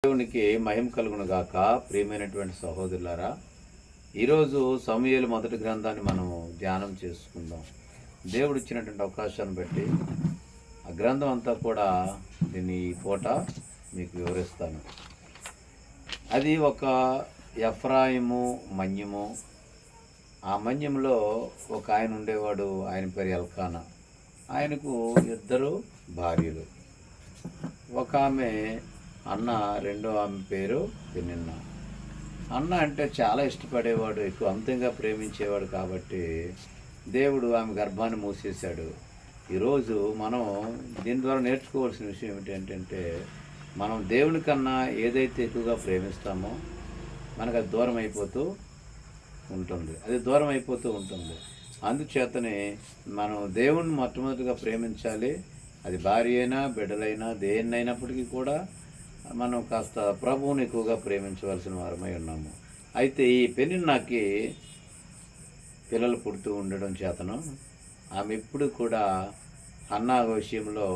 దేవునికి మహిమ కలుగును గాక. ప్రియమైనటువంటి సహోదరులారా, ఈరోజు సమూయేలు మొదటి గ్రంథాన్ని మనము ధ్యానం చేసుకుందాం. దేవుడు ఇచ్చినటువంటి అవకాశాన్ని బట్టి ఆ గ్రంథం అంతా కూడా దీన్ని ఈ పూట మీకు వివరిస్తాను. అది ఒక ఎఫ్రాయిము మన్యము. ఆ మన్యంలో ఒక ఆయన ఉండేవాడు. ఆయన పేరు ఎల్కానా. ఆయనకు ఇద్దరు భార్యలు. ఒక ఆమె అన్న, రెండో ఆమె పేరు పెనిన్నా. అన్న అంటే చాలా ఇష్టపడేవాడు, ఎక్కువ అంతంగా ప్రేమించేవాడు. కాబట్టి దేవుడు ఆమె గర్భాన్ని మూసేశాడు. ఈరోజు మనం దీని ద్వారా నేర్చుకోవాల్సిన విషయం ఏమిటంటే, మనం దేవుని కన్నా ఏదైతే ఎక్కువగా ప్రేమిస్తామో మనకు అది దూరం అయిపోతూ ఉంటుంది. అందుచేతనే మనం దేవుణ్ణి మొట్టమొదటిగా ప్రేమించాలి. అది భార్య అయినా బిడ్డలైనా దేన్నైనప్పటికీ కూడా మనం కాస్త ప్రభువుని ఎక్కువగా ప్రేమించవలసిన వారమై ఉన్నాము. అయితే ఈ పెనిన్నాకి పిల్లలు పుడుతూ ఉండడం చేతను ఆమె ఎప్పుడు కూడా హన్నా విషయంలో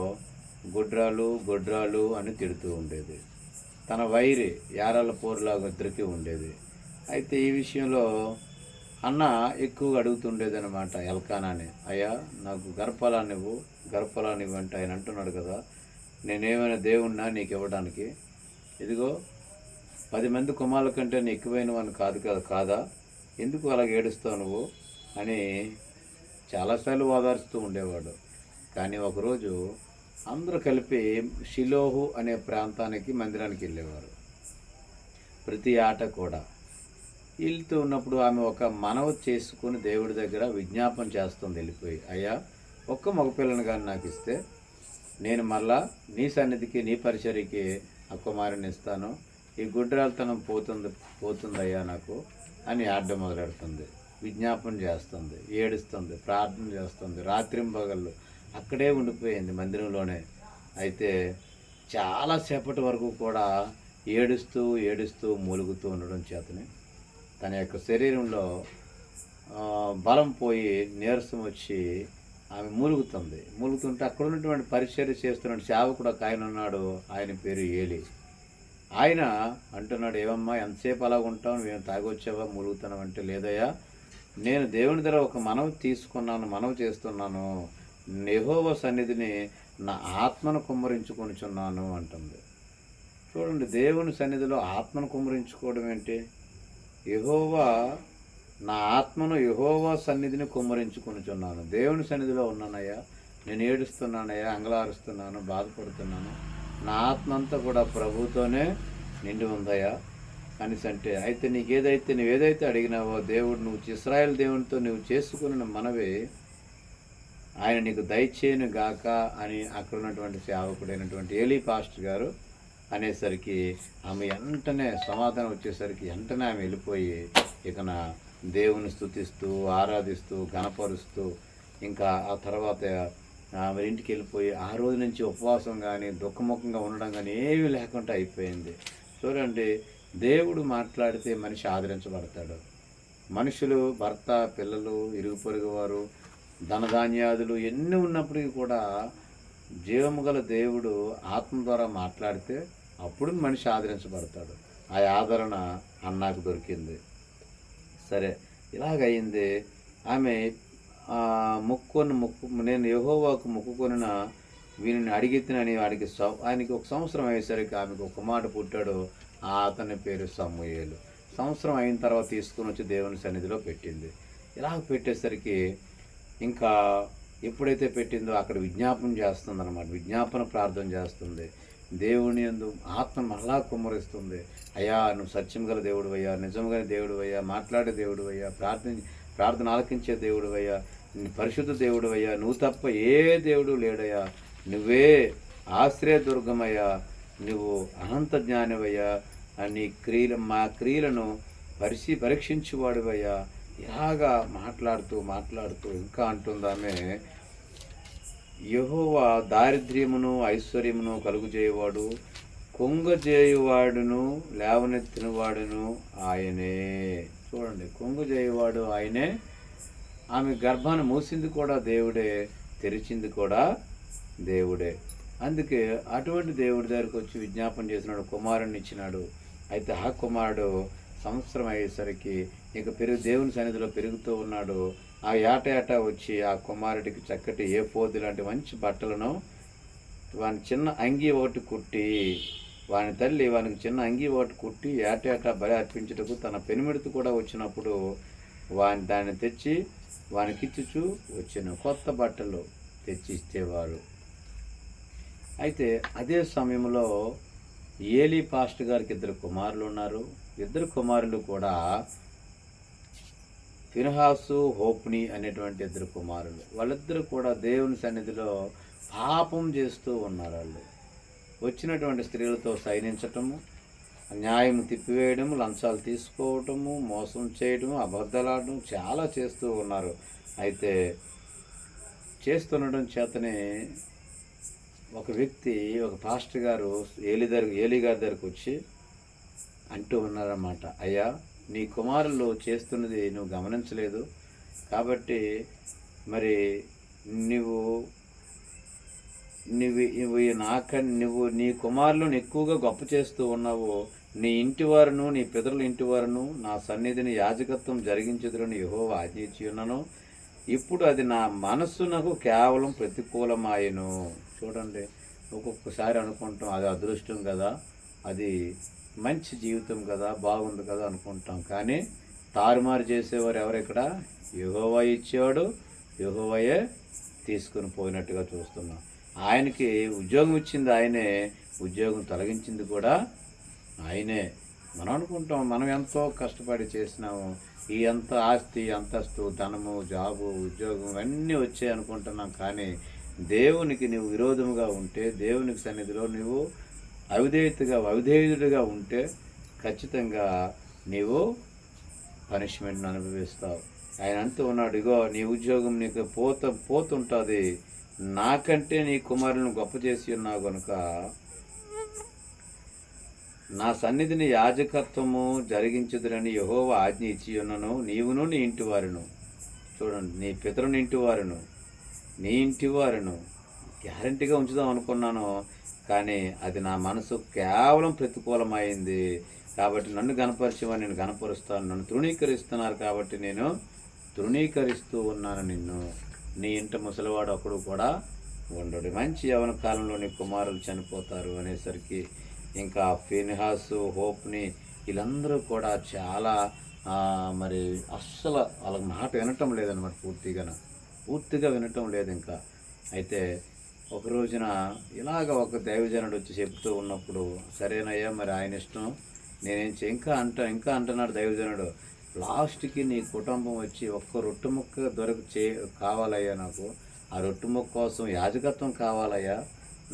గొడ్రాలు అని తిడుతూ ఉండేది. తన వైరి యారాల పోరులాగా ఇద్దరికి ఉండేది. అయితే ఈ విషయంలో అన్న ఎక్కువగా అడుగుతుండేది అనమాట ఎల్కానాని. అయ్యా, నాకు గర్భఫలాన్నివ్వు అంటే ఆయన అంటున్నాడు కదా, నేనేమైనా దేవుణ్ణా నీకు ఇవ్వడానికి? ఇదిగో 10 మంది కుమారుల కంటే నీ ఎక్కువైన వాడిని కాదా? ఎందుకు అలాగ ఏడుస్తావు నువ్వు అని చాలాసార్లు ఓదార్చుతూ ఉండేవాడు. కానీ ఒకరోజు అందరూ కలిపి షిలోహు అనే ప్రాంతానికి మందిరానికి వెళ్ళేవారు. ప్రతి ఆట కూడా వెళ్తూ ఉన్నప్పుడు ఆమె ఒక మనవి చేసుకుని దేవుడి దగ్గర విజ్ఞాపన చేస్తుంది వెళ్ళిపోయి, అయ్యా, ఒక్క మగపిల్లని కానీ నాకు ఇస్తే నేను మళ్ళా నీ సన్నిధికి, నీ పరిచర్యకి ఆ కుమారుని ఇస్తాను. ఈ గుడ్రాలతనం పోతుందయ్యా నాకు అని ఆడడం మొదలెడుతుంది. విజ్ఞాపన చేస్తుంది, ఏడుస్తుంది, ప్రార్థన చేస్తుంది. రాత్రింబగళ్ళు అక్కడే ఉండిపోయింది మందిరంలోనే. అయితే చాలాసేపటి వరకు కూడా ఏడుస్తూ మూలుగుతూ ఉండడం చేతనే తన యొక్క శరీరంలో బలం పోయి నీరసం వచ్చి ఆమె మూలుగుతుంటే అక్కడ ఉన్నటువంటి పరిచర్య చేస్తున్న సేవకుడు ఒక ఆయన ఉన్నాడు. ఆయన పేరు ఏలి. ఆయన అంటున్నాడు, ఏమమ్మా ఎంతసేపు అలా ఉంటావు, నువ్వేం తాగొచ్చావా, మూలుగుతున్నావు అంటే, లేదయ్యా, నేను దేవుని దగ్గర ఒక మనవి చేస్తున్నాను. యెహోవా సన్నిధిని నా ఆత్మను కుమ్మరించుకొనిచున్నాను అంటుంది. చూడండి, దేవుని సన్నిధిలో ఆత్మను కుమ్మరించుకోవడం ఏంటి? నా ఆత్మను యెహోవా సన్నిధిని కుమ్మరించుకొనిచున్నాను. దేవుని సన్నిధిలో ఉన్నానయ్యా, నేను ఏడుస్తున్నానయ్యా, అంగలారుస్తున్నాను, బాధపడుతున్నాను. నా ఆత్మ అంతా కూడా ప్రభువుతోనే నిండి ఉందయ్యా అనేసి అంటే, అయితే నువ్వేదైతే అడిగినావో దేవుడు, నువ్వు ఇశ్రాయేలు దేవునితో నువ్వు చేసుకున్న మనవి ఆయన నీకు దయచేయను గాక అని అక్కడ ఉన్నటువంటి సేవకుడైనటువంటి ఏలీ పాస్టర్ గారు అనేసరికి ఆమె వెంటనే సమాధానం వచ్చేసరికి వెంటనే ఆమె వెళ్ళిపోయి ఇకన దేవుని స్తుతిస్తూ, ఆరాధిస్తూ, గణపరుస్తూ, ఇంకా ఆ తర్వాత ఆమె ఇంటికి వెళ్ళిపోయి ఆ రోజు నుంచి ఉపవాసం కానీ దుఃఖముఖంగా ఉండడం కానీ ఏమీ లేకుండా అయిపోయింది. చూడండి, దేవుడు మాట్లాడితే మనిషి ఆదరించబడతాడు. మనుషులు, భర్త, పిల్లలు, ఇరుగు పొరుగు వారు, ధనధాన్యాదులు ఎన్ని ఉన్నప్పటికీ కూడా జీవము గల దేవుడు ఆత్మ ద్వారా మాట్లాడితే అప్పుడు మనిషి ఆదరించబడతాడు. ఆ ఆదరణ అన్నాకు దొరికింది. సరే, ఇలాగయింది. ఆమె నేను యెహోవాకు మొక్కుకొనిన వీనిని అడిగితినని ఆయనకి 1 సంవత్సరం అయ్యేసరికి ఆమెకు ఒక మాట పుట్టాడు. అతని పేరు సమూయేలు. సంవత్సరం అయిన తర్వాత తీసుకుని వచ్చి దేవుని సన్నిధిలో పెట్టింది. ఇలాగ పెట్టేసరికి ఇంకా ఎప్పుడైతే పెట్టిందో అక్కడ విజ్ఞాపన చేస్తుంది అన్నమాట. విజ్ఞాపన ప్రార్థన చేస్తుంది. దేవుని యందు ఆత్మ మళ్ళా కుమ్మరిస్తుంది. అయ్యా, నువ్వు సత్యం గల దేవుడు అయ్యా, నిజంగా దేవుడు అయ్యా, మాట్లాడే దేవుడు అయ్యా, ప్రార్థన ఆలకించే దేవుడు అయ్యా, పరిశుద్ధ దేవుడు అయ్యా, నువ్వు తప్ప ఏ దేవుడు లేడయ్యా, నువ్వే ఆశ్రయదుర్గమయ్యా, నువ్వు అనంత జ్ఞానివయ్యా, మా క్రియలను పరీక్షించువాడివయ్యా. ఇలాగా మాట్లాడుతూ ఇంకా అంటుందామే, యెహోవా దారిద్ర్యమును ఐశ్వర్యమును కలుగుజేయవాడు, కొంగజేయువాడును లేవనెత్తినవాడును ఆయనే. చూడండి, కొంగజేయువాడు ఆయనే. ఆమె గర్భాన్ని మూసింది కూడా దేవుడే, తెరిచింది కూడా దేవుడే. అందుకే అటువంటి దేవుడి దగ్గరికి వచ్చి విజ్ఞాపన చేసినాడు, కుమారుణ్ణి ఇచ్చినాడు. అయితే ఆ కుమారుడు సంవత్సరం అయ్యేసరికి ఇక దేవుని సన్నిధిలో పెరుగుతూ ఉన్నాడు. ఆ ఏటా వచ్చి ఆ కుమారుడికి చక్కటి ఏఫోదు లాంటి మంచి బట్టలను, వాని చిన్న అంగీ ఒకటి కుట్టి, వాని తల్లి వానికి చిన్న అంగీ ఒకటి కుట్టి ఏటా బలి అర్పించుటకు తన పెనిమిడితో కూడా వచ్చినప్పుడు దాన్ని తెచ్చి వానికిచ్చుచు వచ్చిన కొత్త బట్టలు తెచ్చి ఇచ్చేవారు. అయితే అదే సమయంలో ఏలీ పాస్టర్ గారికి 2 కుమారులు ఉన్నారు. 2 కుమారులు కూడా ఫినహాసు, హోప్ని అనేటువంటి 2 కుమారులు. వాళ్ళిద్దరూ కూడా దేవుని సన్నిధిలో పాపం చేస్తూ ఉన్నారు. వాళ్ళు వచ్చినటువంటి స్త్రీలతో సైనించటము, న్యాయం తిప్పివేయడము, లంచాలు తీసుకోవటము, మోసం చేయడము, అబద్ధాలాడడం చాలా చేస్తూ ఉన్నారు. అయితే చేస్తుండడం చేతనే ఒక వ్యక్తి, ఒక పాస్టర్ గారు ఏలీ గారి దగ్గరకు వచ్చి అంటూ ఉన్నారన్నమాట, అయ్యా నీ కుమారులు చేస్తున్నది నువ్వు గమనించలేదు కాబట్టి మరి నువ్వు నీ కుమారులను ఎక్కువగా గొప్ప చేస్తూ ఉన్నావు. నీ ఇంటి వారును నీ పితరుల ఇంటి వారును నా సన్నిధిని యాజకత్వం జరిగించుదురని యెహోవా ఆజ్ఞించి ఉన్నాను. ఇప్పుడు అది నా మనస్సునకు కేవలం ప్రతికూలమాయను. చూడండి, ఒక్కొక్కసారి అనుకుంటాం అది అదృష్టం కదా, అది మంచి జీవితం కదా, బాగుంది కదా అనుకుంటాం. కానీ తారుమారు చేసేవారు ఎవరెక్కడ? యెహోవా ఇచ్చేవాడు, యెహోవాయే తీసుకుని పోయినట్టుగా చూస్తున్నాం. ఆయనకి ఉద్యోగం ఇచ్చింది ఆయనే, ఉద్యోగం తొలగించింది కూడా ఆయనే. మనం అనుకుంటాం మనం ఎంతో కష్టపడి చేసినాము, ఈ ఎంత ఆస్తి అంతస్తు ధనము జాబు ఉద్యోగం ఇవన్నీ వచ్చాయి అనుకుంటున్నాం. కానీ దేవునికి నువ్వు విరోధముగా ఉంటే, దేవునికి సన్నిధిలో నువ్వు అవిధేయుడిగా ఉంటే ఖచ్చితంగా నీవు పనిష్మెంట్ని అనుభవిస్తావు. ఆయన అంటూ ఉన్నాడు, ఇగో నీ ఉద్యోగం నీకు పోతుంటుంది, నాకంటే నీ కుమారులను గొప్ప చేసి ఉన్నావు కనుక నా సన్నిధిని యాజకత్వము జరిగించుదురని యెహోవా ఆజ్ఞ ఇచ్చి ఉన్నాను. నీవును నీ ఇంటి వారును, చూడండి, నీ పితరుని ఇంటి వారును నీ ఇంటి వారును గ్యారంటీగా ఉంచుదాం అనుకున్నాను, కానీ అది నా మనసు కేవలం ప్రతికూలమైంది. కాబట్టి నన్ను గణపరిచేవారు నేను గణపరుస్తాను, నన్ను తృణీకరిస్తున్నారు కాబట్టి నేను తృణీకరిస్తూ ఉన్నాను నిన్ను. నీ ఇంట ముసలివాడు ఒకడు కూడా ఉండడు, మంచి యవన కాలంలో నీ కుమారులు చనిపోతారు అనేసరికి ఇంకా ఫినెహాసు, హోప్ని వీళ్ళందరూ కూడా చాలా మరి అస్సలు వాళ్ళకి మాట వినటం లేదనమాట, పూర్తిగా వినటం లేదు ఇంకా. అయితే ఒక రోజున ఇలాగ ఒక దైవజనుడు వచ్చి చెప్తూ ఉన్నప్పుడు, సరేనయ్యా మరి ఆయన ఇష్టం, నేనేం ఇంకా అంటున్నాడు దైవజనుడు, లాస్ట్కి నీ కుటుంబం వచ్చి ఒక్క రొట్టె ముక్క కావాలయ్యా, నాకు ఆ రొట్టె ముక్క కోసం యాజకత్వం కావాలయ్యా,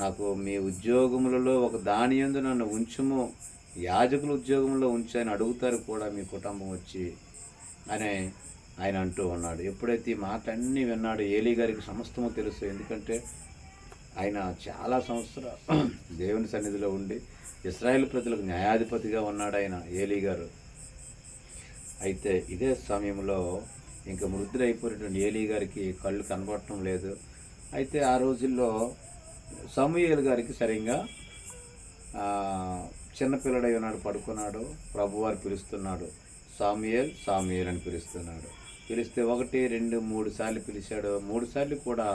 నాకు మీ ఉద్యోగములలో ఒక దాని యందు నన్ను ఉంచుము, యాజకుల ఉద్యోగంలో ఉంచని అడుగుతారు కూడా మీ కుటుంబం వచ్చి అని ఆయన అంటూ ఉన్నాడు. ఎప్పుడైతే ఈ మాట అన్నీ విన్నాడు, ఏలీ గారికి సమస్తము తెలుసు. ఎందుకంటే ఆయన చాలా సంవత్సరాలు దేవుని సన్నిధిలో ఉండి ఇశ్రాయేలు ప్రజలకు న్యాయాధిపతిగా ఉన్నాడు ఆయన ఏలీ గారు. అయితే ఇదే సమయంలో ఇంకా వృద్ధులైపోయినటువంటి ఏలీ గారికి కళ్ళు కనబడటం లేదు. అయితే ఆ రోజుల్లో సమూయేలు గారికి సరిగ్గా చిన్నపిల్లడై ఉన్నాడు, పడుకున్నాడు. ప్రభువారు పిలుస్తున్నాడు, సాముయేల్ అని పిలుస్తున్నాడు. పిలిస్తే 1, 2, 3 సార్లు పిలిచాడు. 3 సార్లు కూడా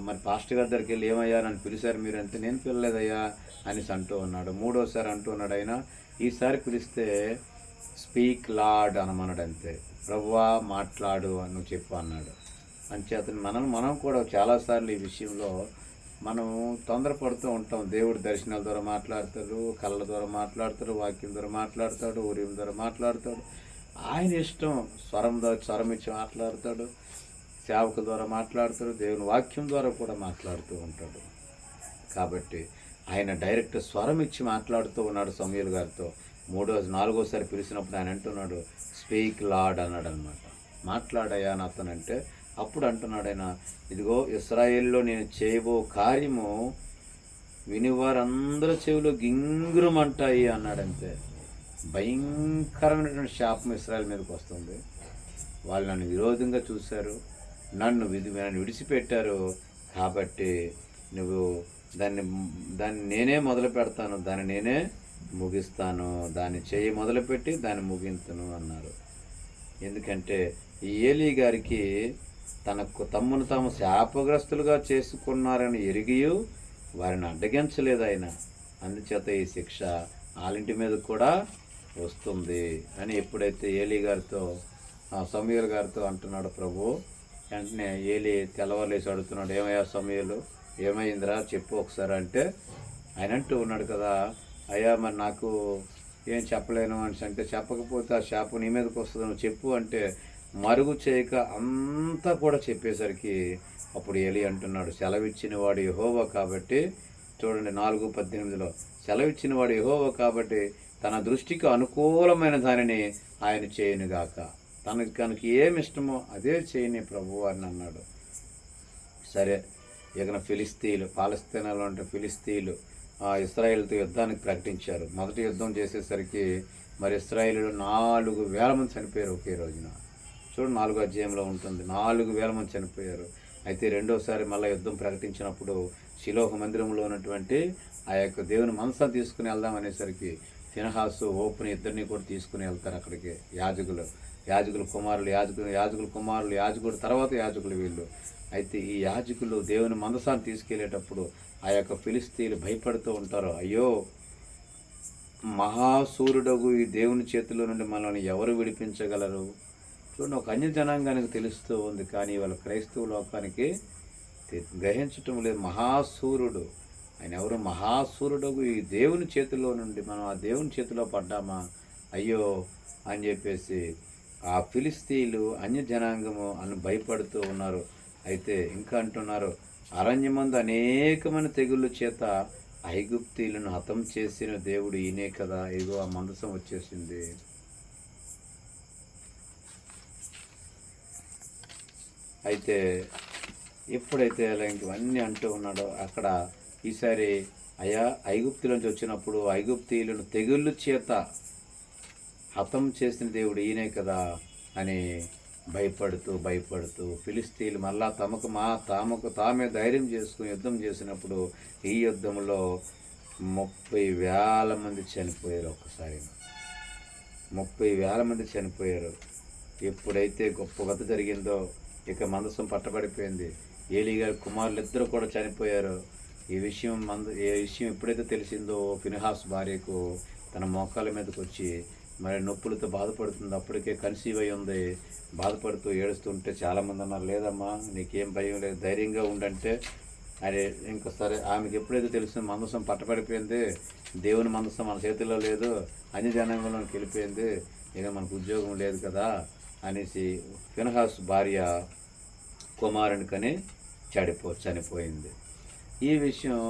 మరి పాస్టర్ గారి దగ్గరికి వెళ్ళి, ఏమయ్యా నన్ను పిలిచారు మీరు అంటే, నేను పిలలేదయ్యా అనేసి అంటూ ఉన్నాడు. 3వసారి అంటూ ఉన్నాడు ఆయన. ఈసారి పిలిస్తే స్పీక్ లార్డ్ అనమన్నాడు, అంతే. ప్రభువా మాట్లాడు అని నువ్వు చెప్పు అన్నాడు. అంచేత మనం కూడా చాలాసార్లు ఈ విషయంలో మనం తొందరపడుతూ ఉంటాం. దేవుడు దర్శనాల ద్వారా మాట్లాడతాడు, కళ్ళ ద్వారా మాట్లాడతాడు, వాక్యం ద్వారా మాట్లాడతాడు, ఉదయం ద్వారా మాట్లాడతాడు. ఆయన ఇష్టం, స్వరం ఇచ్చి మాట్లాడతాడు, సేవకుల ద్వారా మాట్లాడతాడు, దేవుని వాక్యం ద్వారా కూడా మాట్లాడుతూ ఉంటాడు. కాబట్టి ఆయన డైరెక్ట్ స్వరం ఇచ్చి మాట్లాడుతూ ఉన్నాడు సమూయేలు గారితో. 4వసారి పిలిచినప్పుడు ఆయన అంటున్నాడు, స్పీక్ లార్డ్ అన్నాడు అనమాట. మాట్లాడయ్యా నాతోనంటే అప్పుడు అంటున్నాడు ఆయన, ఇదిగో ఇశ్రాయేల్లో నేను చేయబో కార్యము వినివారందరూ చెవిలో గింగురమంటాయి అన్నాడంతే. భయంకరమైనటువంటి శాపం ఇశ్రాయేలు మీదకి వస్తుంది. వాళ్ళు నన్ను విరోధంగా చూశారు, నన్ను విడిచిపెట్టారు. కాబట్టి నువ్వు దాన్ని దాన్ని నేనే మొదలు పెడతాను, దాన్ని నేనే ముగిస్తాను, దాన్ని చేయి మొదలుపెట్టి దాన్ని ముగింతును అన్నారు. ఎందుకంటే ఈ ఏలీ గారికి తనకు తమ్మును తాము శాపగ్రస్తులుగా చేసుకున్నారని ఎరిగియు వారిని అడ్డగించలేదు ఆయన. అందుచేత ఈ శిక్ష వాళ్ళింటి మీద కూడా వస్తుంది అని ఎప్పుడైతే ఏలీ గారితో సమూయేలు గారితో అంటున్నాడు ప్రభు, వెంటనే ఏలీ తెల్లవారులేసి అడుగుతున్నాడు, ఏమయ్యా సమూయేలు, ఏమైందిరా చెప్పు ఒకసారి అంటే, ఆయన అంటూ ఉన్నాడు కదా, అయ్యా మరి నాకు ఏం చెప్పలేను అని అంటే, చెప్పకపోతే ఆ శాపం నీ మీదకి వస్తుంది, నువ్వు చెప్పు అంటే మరుగు చేయక అంతా కూడా చెప్పేసరికి అప్పుడు ఏలీ అంటున్నాడు, సెలవిచ్చిన వాడు యెహోవా కాబట్టి, చూడండి 4:18, సెలవిచ్చిన వాడు యెహోవా కాబట్టి తన దృష్టికి అనుకూలమైన దానిని ఆయన చేయనుగాక, తనకి కనుక ఏమి ఇష్టమో అదే చేయని ప్రభు అని అన్నాడు. సరే, ఇక ఫిలిస్తీన్లు, పాలస్తీనాలో ఉంటే ఫిలిస్తీన్లు ఇశ్రాయేలుతో యుద్ధానికి ప్రకటించారు. మొదటి యుద్ధం చేసేసరికి మరి ఇశ్రాయేలు 4,000 మంది చనిపోయారు ఒకే రోజున. చూడండి 4వ అధ్యాయంలో ఉంటుంది, 4,000 మంది చనిపోయారు. అయితే రెండోసారి మళ్ళీ యుద్ధం ప్రకటించినప్పుడు షిలోహ మందిరంలో ఉన్నటువంటి ఆ యొక్క దేవుని మనసాన్ని తీసుకుని వెళ్దాం అనేసరికి ఫినహాసు, ఓపుని ఇద్దరిని కూడా తీసుకుని వెళ్తారు అక్కడికి. యాజకుల కుమారులు, యాజకుడు తర్వాత యాజకులు వీళ్ళు. అయితే ఈ యాజకులు దేవుని మందసాన్ని తీసుకెళ్లేటప్పుడు ఆ యొక్క ఫిలిస్తీన్లు భయపడుతూ ఉంటారు, అయ్యో మహాసూరుడగు ఈ దేవుని చేతిలో నుండి మనల్ని ఎవరు విడిపించగలరు. చూడండి, ఒక అన్య జనాంగానికి తెలుస్తూ ఉంది, కానీ వాళ్ళ క్రైస్తవ లోకానికి గ్రహించటం లేదు. మహాసూరుడు ఆయన ఎవరు? మహాసూరుడగు ఈ దేవుని చేతిలో నుండి మనం ఆ దేవుని చేతిలో పడ్డామా అయ్యో అని చెప్పేసి ఆ ఫిలిస్తీన్లు అన్య జనాంగము అని భయపడుతూ ఉన్నారు. అయితే ఇంకా అంటున్నారు, అరణ్యమందు అనేకమైన తెగుళ్ళ చేత ఐగుప్తీయులను హతం చేసిన దేవుడు ఈయనే కదా, ఇగో ఆ మందసం వచ్చేసింది. అయితే ఎప్పుడైతే అలా ఇంకవన్నీ అంటూ ఉన్నాడో అక్కడ ఈసారి అయా ఐగుప్తు నుంచి వచ్చినప్పుడు ఐగుప్తీయులను తెగుళ్ళ చేత హతం చేసిన దేవుడు ఈయనే కదా అని భయపడుతూ ఫిలిస్తీన్లు మళ్ళా తమకు తామే ధైర్యం చేసుకుని యుద్ధం చేసినప్పుడు ఈ యుద్ధంలో 30,000 మంది చనిపోయారు. ఒక్కసారి 30,000 మంది చనిపోయారు. ఎప్పుడైతే గొప్ప కథ జరిగిందో ఇక మందసం పట్టబడిపోయింది. ఏలీ గారి కుమారులు ఇద్దరు కూడా చనిపోయారు. ఈ విషయం ఎప్పుడైతే తెలిసిందో ఫినహాసు భార్యకు తన మోకాళ్ళ మీదకి వచ్చి మరి నొప్పులతో బాధపడుతుంది. అప్పటికే కన్సీవ్ అయి ఉంది. బాధపడుతూ ఏడుస్తుంటే చాలామంది అన్నారు, లేదమ్మా నీకేం భయం లేదు, ధైర్యంగా ఉండంటే. అరే ఇంకా సరే, ఆమెకి ఎప్పుడైతే తెలిసిందో మందసం పట్టబడిపోయింది, దేవుని మందసం మన చేతిలో లేదు, అన్ని జనాంగంలోకి వెళ్ళిపోయింది, ఇక మనకు ఉద్యోగం లేదు కదా అనేసి ఫినహాసు భార్య కుమారునికని చనిపోయింది. ఈ విషయం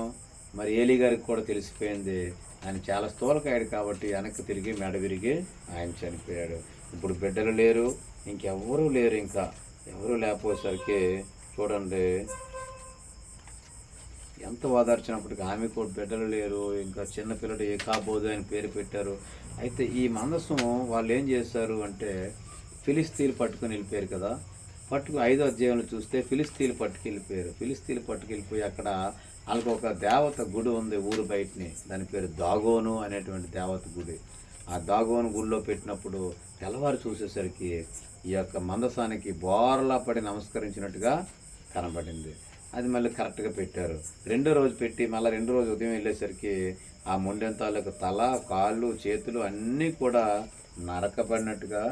మరి ఏలీ గారికి కూడా తెలిసిపోయింది. ఆయన చాలా స్థూలకాయుడు కాబట్టి వెనక్కి తిరిగి మెడ విరిగి ఆయన చనిపోయాడు. ఇప్పుడు బిడ్డలు లేరు, ఇంకెవ్వరూ లేరు. ఇంకా ఎవరూ లేకపోయేసరికి చూడండి ఎంత ఓదార్చినప్పటికీ ఆమె కూడా బిడ్డలు లేరు, ఇంకా చిన్నపిల్లడు కాబోదు అని పేరు పెట్టారు. అయితే ఈ మందసం వాళ్ళు ఏం చేశారు అంటే ఫిలిస్తీన్లు పట్టుకుని వెళ్ళిపోయారు కదా. 5వ అధ్యాయంలో చూస్తే ఫిలిస్తీన్లు పట్టుకెళ్ళిపోయి అక్కడ వాళ్ళకి ఒక దేవత గుడి ఉంది ఊరు బయటని, దాని పేరు దాగోను అనేటువంటి దేవత గుడి. ఆ దాగోను గుడిలో పెట్టినప్పుడు తెల్లవారు చూసేసరికి ఈ యొక్క మందసానికి బోర్లా పడి నమస్కరించినట్టుగా కనబడింది. అది మళ్ళీ కరెక్ట్గా పెట్టారు. రెండో రోజు పెట్టి మళ్ళీ రెండో రోజు ఉదయం వెళ్ళేసరికి ఆ మొండెంతాలకు తల, కాళ్ళు, చేతులు అన్నీ కూడా నరకబడినట్టుగా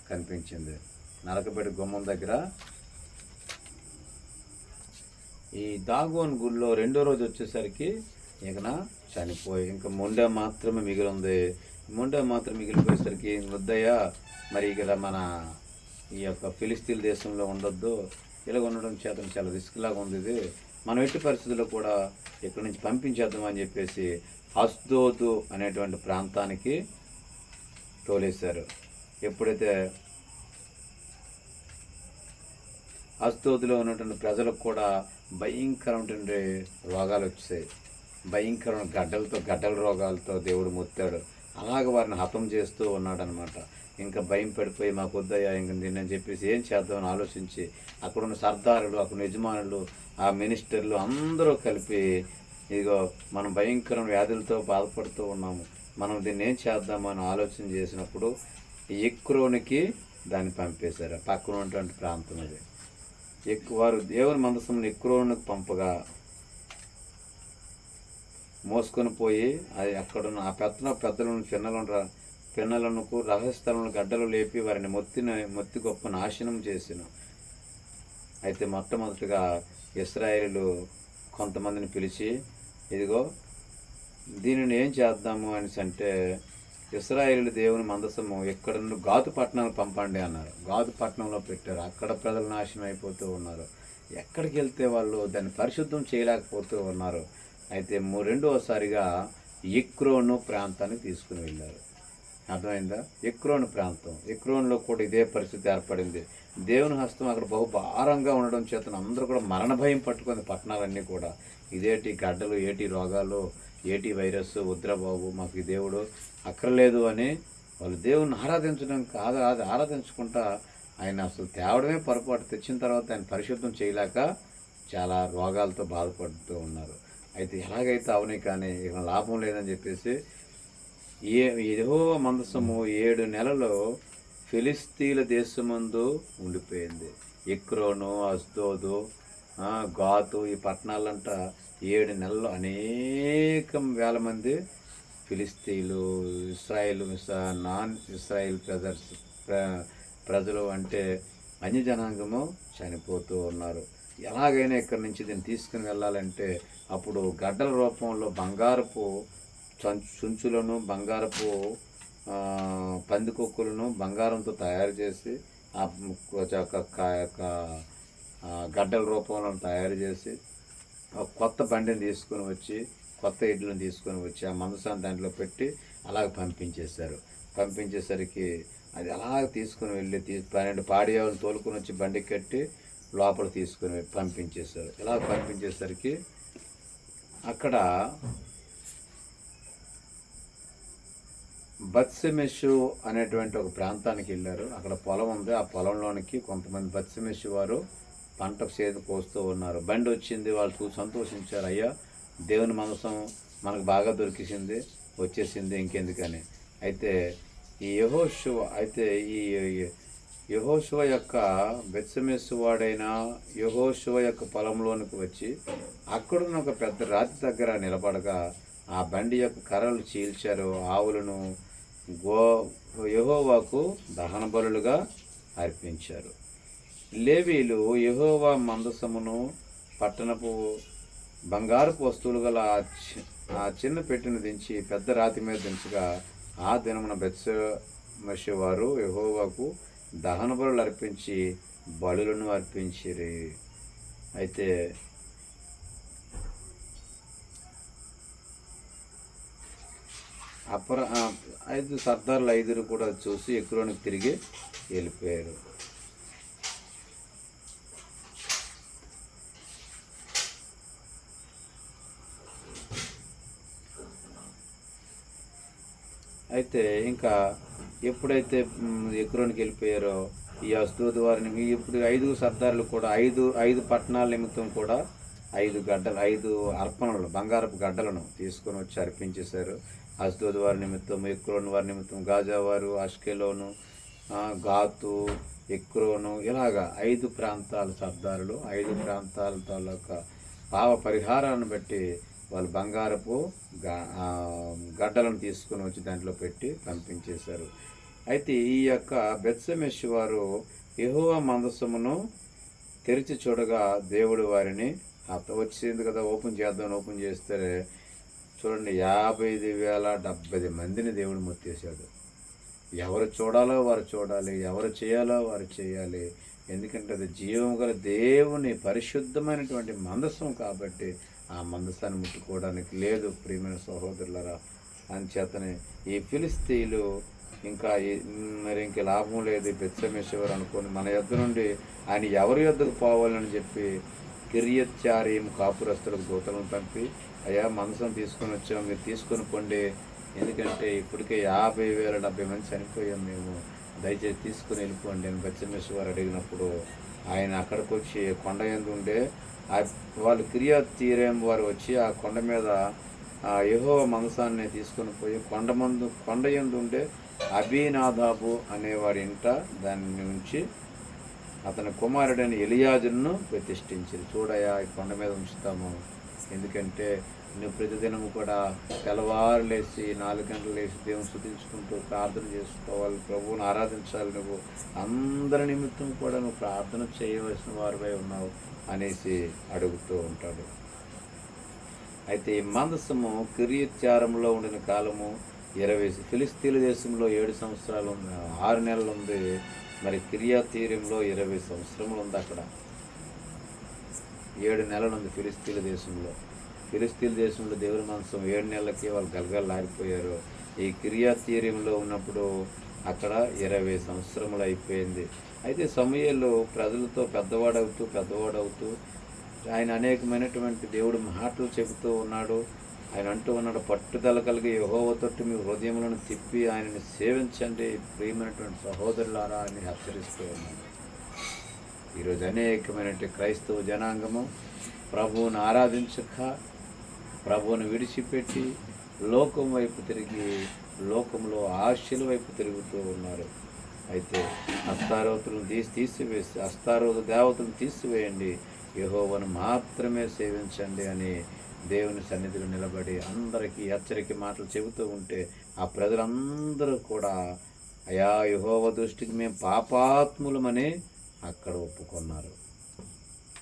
కనిపించింది. నరకబడి గుమ్మం దగ్గర ఈ దాగోన్ గుడిలో రెండో రోజు వచ్చేసరికి ఇకన చనిపోయి ఇంకా మొండె మాత్రమే మిగిలింది. మిగిలిపోయేసరికి వద్దయ్య మరి ఇక్కడ మన ఈ యొక్క ఫిలిస్తీన్ దేశంలో ఉండొద్దు, ఇలాగ ఉండడం చేత చాలా రిస్క్ లాగా ఉంది, ఇది మనం ఎట్టి పరిస్థితుల్లో కూడా ఇక్కడి నుంచి పంపించేద్దామని చెప్పేసి అష్దోదు అనేటువంటి ప్రాంతానికి తోలేశారు. ఎప్పుడైతే అష్దోదులో ఉన్నటువంటి ప్రజలకు కూడా భయంకరమైనటువంటి రోగాలు వచ్చాయి. భయంకరమైన గడ్డల రోగాలతో దేవుడు ముత్తాడు. అలాగ వారిని హతం చేస్తూ ఉన్నాడనమాట. ఇంకా భయం పడిపోయి మాకు వద్దయ్యా ఇంక నేను చెప్పేసి ఏం చేద్దామని ఆలోచించి అక్కడున్న సర్దారులు, అక్కడ యజమానులు, ఆ మినిస్టర్లు అందరూ కలిపి ఇదిగో మనం భయంకర వ్యాధులతో బాధపడుతూ ఉన్నాము, మనం దీన్ని ఏం చేద్దాము అని ఆలోచన చేసినప్పుడు ఎక్రోనికి దాన్ని పంపేశారు. పక్కన ఉన్నటువంటి ప్రాంతం అది. వారు దేవుని మందసమును ఎక్రోనుకు పంపగా మోసుకొని పోయి అది అక్కడున్న ఆ పెద్దలను పిన్నలకు రహస్యస్థలను గడ్డలు లేపి వారిని మొత్తి గొప్ప నాశనం చేసిన. అయితే మొట్టమొదటిగా ఇశ్రాయేలు కొంతమందిని పిలిచి, ఇదిగో దీనిని ఏం చేద్దాము అనేసి అంటే, ఇశ్రాయేలు దేవుని మందసము ఎక్కడ నుండి గాతు పట్టణాలు పంపండి అన్నారు. గాతు పట్టణంలో పెట్టారు. అక్కడ ప్రజలు నాశనం అయిపోతూ ఉన్నారు. ఎక్కడికి వెళ్తే వాళ్ళు దాన్ని పరిశుద్ధం చేయలేకపోతూ ఉన్నారు. అయితే రెండవసారిగా ఎక్రోను ప్రాంతానికి తీసుకుని వెళ్ళారు. అర్థమైందా? ఎక్రోను ప్రాంతం, ఎక్రోన్లో కూడా ఇదే పరిస్థితి ఏర్పడింది. దేవుని హస్తం అక్కడ బహుభారంగా ఉండడం చేత అందరూ కూడా మరణ భయం పట్టుకుంది. పట్టణాలన్నీ కూడా ఇదేటి గడ్డలు, ఏటి రోగాలు, ఏటి వైరస్, వద్దురా బాబు మాకు ఈ దేవుడు అక్కర్లేదు అని వాళ్ళు దేవుని ఆరాధించడం కాదు, అది ఆరాధించుకుంటా ఆయన అసలు తేవడమే పొరపాటు. తెచ్చిన తర్వాత ఆయన పరిశుద్ధం చేయలేక చాలా రోగాలతో బాధపడుతూ ఉన్నారు. అయితే ఎలాగైతే అవని కానీ ఇక లాభం లేదని చెప్పేసి యెహోవా మందసము 7 నెలలు ఫిలిస్తీన్ల దేశమందు ఉండిపోయింది. ఎక్రోను, అష్దోదు, గాతు ఈ పట్టణాలంట 7 నెలలు అనేక వేల మంది ఫిలిస్తీన్లు, నాన్ ఇస్రాయిల్ ప్రజలు అంటే అన్యజనాంగము చనిపోతూ ఉన్నారు. ఎలాగైనా ఇక్కడి నుంచి దీన్ని తీసుకుని వెళ్ళాలంటే అప్పుడు గడ్డల రూపంలో బంగారపు చుంచులను, బంగారపు పందికొక్కులను బంగారంతో తయారు చేసి గడ్డల రూపంలో తయారు చేసి కొత్త బండిని తీసుకొని వచ్చి, కొత్త ఇడ్లను తీసుకొని వచ్చి ఆ మందసాన్ని దాంట్లో పెట్టి అలాగ పంపించేశారు. పంపించేసరికి అది అలాగ తీసుకుని వెళ్ళి 12 పాడియాలను తోలుకొని వచ్చి బండి కట్టి లోపల తీసుకుని పంపించేశారు. ఇలా పంపించేసరికి అక్కడ బత్షెమెషు అనేటువంటి ఒక ప్రాంతానికి వెళ్ళారు. అక్కడ పొలం ఉంది. ఆ పొలంలోనికి కొంతమంది బత్షెమెషు వారు పంట చేదు కోస్తూ ఉన్నారు. బండి వచ్చింది, వాళ్ళు సంతోషించారు. అయ్యా దేవుని మందసం మనకు బాగా దొరికిసింది, వచ్చేసింది, ఇంకెందుకని. అయితే ఈ యెహోషువ యొక్క బెత్షెమెషు వాడైన యెహోషువ యొక్క పొలంలోనికి వచ్చి అక్కడున్న ఒక పెద్ద రాతి దగ్గర నిలబడగా ఆ బండి యొక్క కర్రలు చీల్చారు. ఆవులను యెహోవాకు దహన బలులుగా అర్పించారు. లేవీలు యెహోవా మందసమును పట్టణపు బంగారపు వస్తువులు గల ఆ చిన్న పెట్టెను దించి పెద్ద రాతి మీద దించగా ఆ దినమున బెత్షెమెషు వారు యెహోవాకు దహన బలులు అర్పించి బలులను అర్పించిరి. అయితే సర్దార్లు 5 కూడా చూసి ఎక్రోనికి తిరిగి వెళ్ళిపోయారు. అయితే ఇంకా ఎప్పుడైతే ఎక్రోనికి వెళ్ళిపోయారో ఈ అష్డోదు వారిని ఇప్పుడు 5 సర్దార్లు కూడా 5 పట్టణాల నిమిత్తం కూడా 5 అర్పణలు, బంగారపు గడ్డలను తీసుకొని వచ్చి అర్పించేశారు. అష్డోదు వారి నిమిత్తం, ఎక్రోను వారి నిమిత్తం, గాజా వారు, అష్కెలోను, గాతు, ఎక్రోను, ఇలాగా 5 ప్రాంతాల సర్దారులు 5 ప్రాంతాల తాలూకా పావ పరిహారాన్ని బట్టి వాళ్ళు బంగారపు గడ్డలను తీసుకొని వచ్చి దాంట్లో పెట్టి పంపించేశారు. అయితే ఈ యొక్క బెత్షెమెషు వారు యెహోవా మందసమును తెరిచి చూడగా దేవుడు వారిని వచ్చింది కదా ఓపెన్ చేస్తే చూడండి 55,070 మందిని దేవుడు మొత్తేశాడు. ఎవరు చూడాలో వారు చూడాలి, ఎవరు చేయాలో వారు చేయాలి. ఎందుకంటే అది జీవం గల దేవుని పరిశుద్ధమైనటువంటి మందసం కాబట్టి ఆ మందసాన్ని ముట్టుకోవడానికి లేదు ప్రియమైన సహోదరులరా. అంచేతనే ఈ ఫిలిస్తీన్లు ఇంక లాభం లేదు, బెత్షెమెషు అనుకొని మన యొద్ద నుండి ఆయన ఎవరి యొద్దకు పోవాలని చెప్పి కిర్యత్యారీము కాపురస్తులకు దూతలను పంపి, అయ్యా మందసం తీసుకొని వచ్చాము, మీరు తీసుకొని పోండి, ఎందుకంటే ఇప్పటికే 50,070 మంది చనిపోయాం, మేము దయచేసి తీసుకుని వెళ్ళిపోండి అని బెత్షెమెషు అడిగినప్పుడు ఆయన అక్కడికి వచ్చి కొండ యందు ఉండే వాళ్ళు కిర్యత్ యెయారీం వారు వచ్చి ఆ కొండ మీద యెహోవా మందసాన్ని తీసుకొని పోయి కొండ యందు ఉండే అబీనాదాబు అనేవాడి ఇంట దాన్ని ఉంచి అతని కుమారుడైన ఎలియాజరును ప్రతిష్ఠించింది. చూడయా, ఈ కొండ మీద ఉంచుతాము, ఎందుకంటే నువ్వు ప్రతిదినము కూడా తెల్లవారు లేచి 4 గంటలు లేచి దేవుని స్తుతించుకుంటూ ప్రార్థన చేసుకోవాలి, ప్రభువుని ఆరాధించాలి, నువ్వు అందరి నిమిత్తం కూడా నువ్వు ప్రార్థన చేయవలసిన వారిపై ఉన్నావు అనేసి అడుగుతూ ఉంటాడు. అయితే ఈ మందసము కిర్యత్ యెయారీంలో ఉండిన కాలము 20, ఫిలిస్తీన్ల దేశంలో 7 సంవత్సరాలు 6 నెలలు ఉంది. మరి కిర్యత్ యెయారీంలో 20 సంవత్సరములు ఉంది. అక్కడ 7 నెలలు ఉంది ఫిలిస్తీన్ల దేశంలో. ఫిలిస్తీన్ల దేశంలో దేవుని మందసం 7 నెలలకి వాళ్ళు గలగలలాడిపోయారు. ఈ కిర్యత్ యెయారీంలో ఉన్నప్పుడు అక్కడ 20 సంవత్సరములు అయిపోయింది. అయితే సమూయేలు ప్రజలతో పెద్దవాడవుతూ ఆయన అనేకమైనటువంటి దేవుడు మాటలు చెబుతూ ఉన్నాడు. ఆయన అంటూ ఉన్నాడు, పట్టుదల కలిగి యెహోవా తట్టు మీ హృదయములను తిప్పి ఆయనని సేవించండి ప్రియమైనటువంటి సహోదరులారా అని హెచ్చరిస్తూ ఉన్నాడు. ఈరోజు అనేకమైనటువంటి క్రైస్తవ జనాంగము ప్రభువును ఆరాధించక, ప్రభువును విడిచిపెట్టి లోకం వైపు తిరిగి లోకంలో ఆశల వైపు తిరుగుతూ ఉన్నారు. అయితే అస్తారోతు దేవతలను తీసివేయండి, యెహోవాను మాత్రమే సేవించండి అని దేవుని సన్నిధిలో నిలబడి అందరికీ హెచ్చరిక మాటలు చెబుతూ ఉంటే ఆ ప్రజలందరూ కూడా అయా యెహోవా దృష్టికి మేము పాపాత్ములమని అక్కడ ఒప్పుకున్నారు.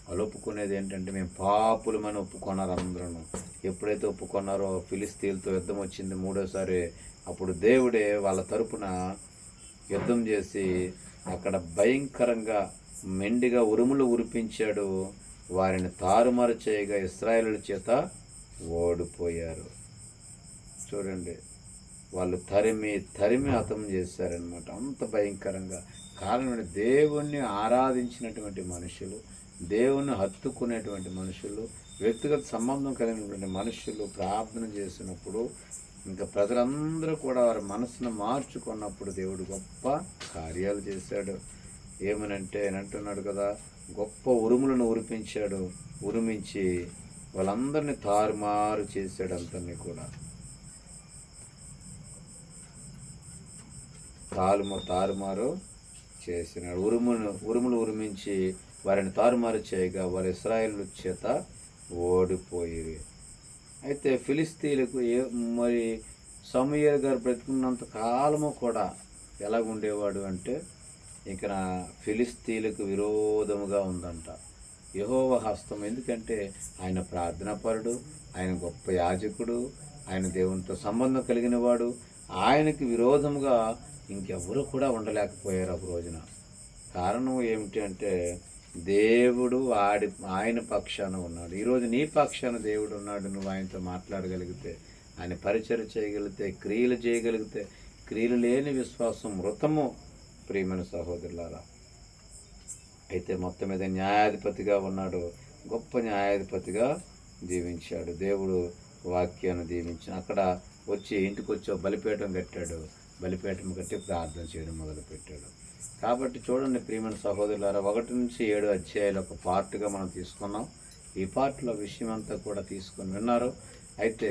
వాళ్ళు ఒప్పుకునేది ఏంటంటే మేము పాపులమని ఒప్పుకున్నారు అందరూ. ఎప్పుడైతే ఒప్పుకున్నారో ఫిలిస్తీన్లతో యుద్ధం వచ్చింది 3వసారి. అప్పుడు దేవుడే వాళ్ళ తరపున యుద్ధం చేసి అక్కడ భయంకరంగా మెండిగా ఉరుములు ఉరిపించాడు. వారిని తారుమారు చేయగా ఇశ్రాయేలుల చేత ఓడిపోయారు. చూడండి, వాళ్ళు తరిమి హతం చేశారనమాట. అంత భయంకరంగా. కారణం దేవుణ్ణి ఆరాధించినటువంటి మనుషులు, దేవుణ్ణి హత్తుకునేటువంటి మనుషులు, వ్యక్తిగత సంబంధం కలిగినటువంటి మనుషులు ప్రార్థన చేసినప్పుడు ఇంకా ప్రజలందరూ కూడా వారి మనసును మార్చుకున్నప్పుడు దేవుడు గొప్ప కార్యాలు చేశాడు. ఏమనంటే ఆయన అంటున్నాడు కదా, గొప్ప ఉరుములను ఉరిపించాడు, ఉరిమించి వాళ్ళందరినీ తారుమారు చేశాడు. అందరినీ కూడా తారుమారు చేసినాడు. ఉరుములు ఉరిమించి వారిని తారుమారు చేయగా వారి ఇశ్రాయేలు చేత ఓడిపోయి. అయితే ఫిలిస్తీన్లకు మరి సమూయేలు గారు బ్రతుకున్నంత కాలము కూడా ఎలాగుండేవాడు అంటే ఇక్కడ ఫిలిస్తీన్లకు విరోధముగా ఉందంట యెహోవా హస్తం. ఎందుకంటే ఆయన ప్రార్థనాపరుడు, ఆయన గొప్ప యాజకుడు, ఆయన దేవునితో సంబంధం కలిగిన వాడు. ఆయనకి విరోధముగా ఇంకెవరు కూడా ఉండలేకపోయారు ఒక రోజున. కారణం ఏమిటి అంటే దేవుడు ఆయన పక్షాన ఉన్నాడు. ఈరోజు నీ పక్షాన దేవుడు ఉన్నాడు. నువ్వు ఆయనతో మాట్లాడగలిగితే, ఆయన పరిచయం చేయగలిగితే, క్రియలు చేయగలిగితే. క్రియలు లేని విశ్వాసం మృతము ప్రియమైన సహోదరులారా. అయితే మొత్తం మీద న్యాయాధిపతిగా ఉన్నాడు, గొప్ప న్యాయాధిపతిగా దీవించాడు. దేవుడు వాక్యాన్ని దీవించిన అక్కడ ఇంటికి వచ్చి బలిపీఠం కట్టాడు. బలిపీఠం కట్టి ప్రార్థన చేయడం మొదలుపెట్టాడు. కాబట్టి చూడండి ప్రియమైన సహోదరులారా, 1 నుంచి 7 అధ్యాయాలు ఒక పార్ట్గా మనం తీసుకున్నాం. ఈ పార్ట్లో విషయం అంతా కూడా తీసుకొని విన్నారు. అయితే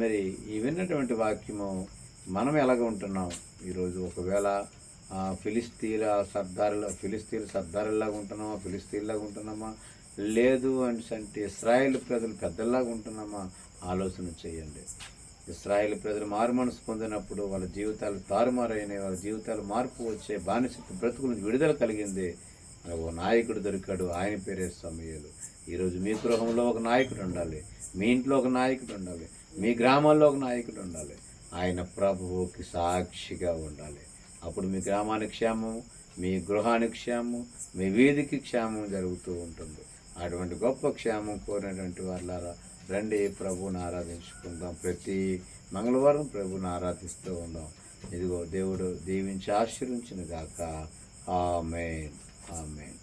మరి ఈ విన్నటువంటి వాక్యము మనం ఎలాగ ఉంటున్నాం ఈరోజు? ఒకవేళ ఫిలిస్తీన్ల సర్దారులాగా ఉంటున్నామా, ఫిలిస్తీన్లాగా ఉంటున్నామా, లేదు అంటే ఇశ్రాయేల్ ప్రజలు పెద్దల్లాగా ఉంటున్నామా? ఆలోచన చేయండి. ఇశ్రాయేల్ ప్రజలు మారుమనసు పొందినప్పుడు వాళ్ళ జీవితాలు తారుమారైనాయి, వాళ్ళ జీవితాలు మార్పు వచ్చే, బానిసత్వ బ్రతుకు నుంచి విడుదల కలిగింది. ఓ నాయకుడు దొరికాడు, ఆయన పేరే సమూయేలు. ఈరోజు మీ గృహంలో ఒక నాయకుడు ఉండాలి, మీ ఇంట్లో ఒక నాయకుడు ఉండాలి, మీ గ్రామాల్లో ఒక నాయకుడు ఉండాలి. ఆయన ప్రభువుకి సాక్షిగా ఉండాలి. అప్పుడు మీ గ్రామానికి క్షేమం, మీ గృహానికి క్షేమం, మీ వీధికి క్షేమం జరుగుతూ ఉంటుంది. అటువంటి గొప్ప క్షేమం కోరినటువంటి వాళ్ళారా రండి, ప్రభువుని ఆరాధించుకుందాం. ప్రతి మంగళవారం ప్రభువుని ఆరాధిస్తూ ఉందాం. ఇదిగో దేవుడు దీవించి ఆశీర్వించును గాక. ఆమేన్, ఆమేన్.